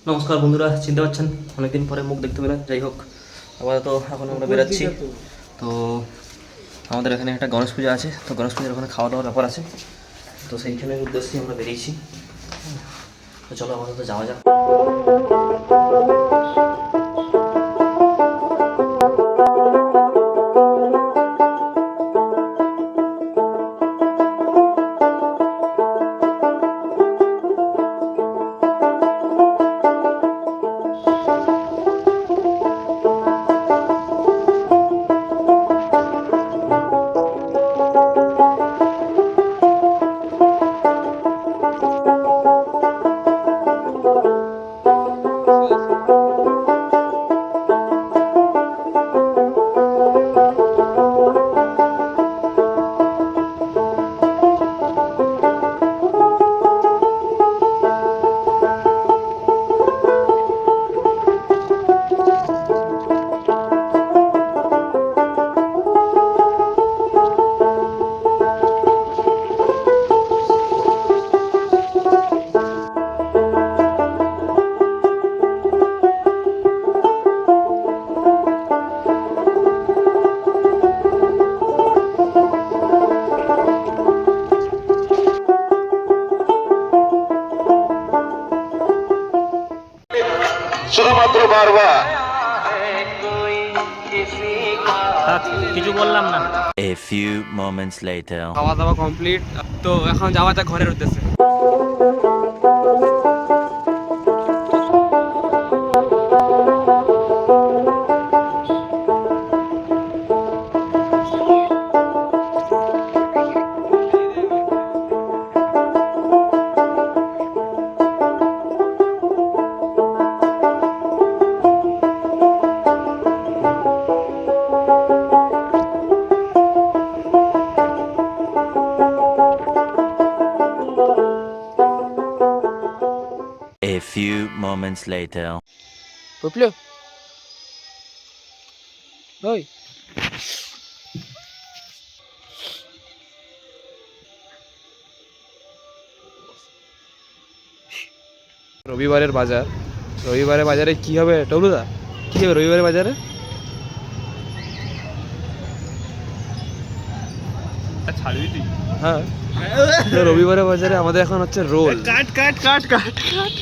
নমস্কার বন্ধুরা, চিনতে পারছেন অনেকদিন পরে মুখ দেখতে পেলেন। যাই হোক, আপাতত এখন আমরা বেরাচ্ছি। তো আমাদের এখানে একটা গণেশ পূজা আছে, তো গণেশ পূজার ওখানে খাওয়া দাওয়ার ব্যাপার আছে, তো সেইখানের উদ্দেশ্যে আমরা বেরিয়েছি। তো চলো আপাতত যাওয়া যাক। শুধুমাত্র বারবার কিছু বললাম না। A few moments later. খাওয়া দাওয়া কমপ্লিট, তো এখন যাওয়া যাক ঘরের উদ্দেশ্যে। A few moments later. বুঝলো ওই রবিবারের বাজার, রবিবারের বাজারে কি হবে টবলুদা? কি হবে রবিবারের বাজারে? ছাড়বি তুই? হ্যাঁ, রবিবারের বাজারে আমাদের এখন হচ্ছে রোল। কাট কাট কাট কাট কাট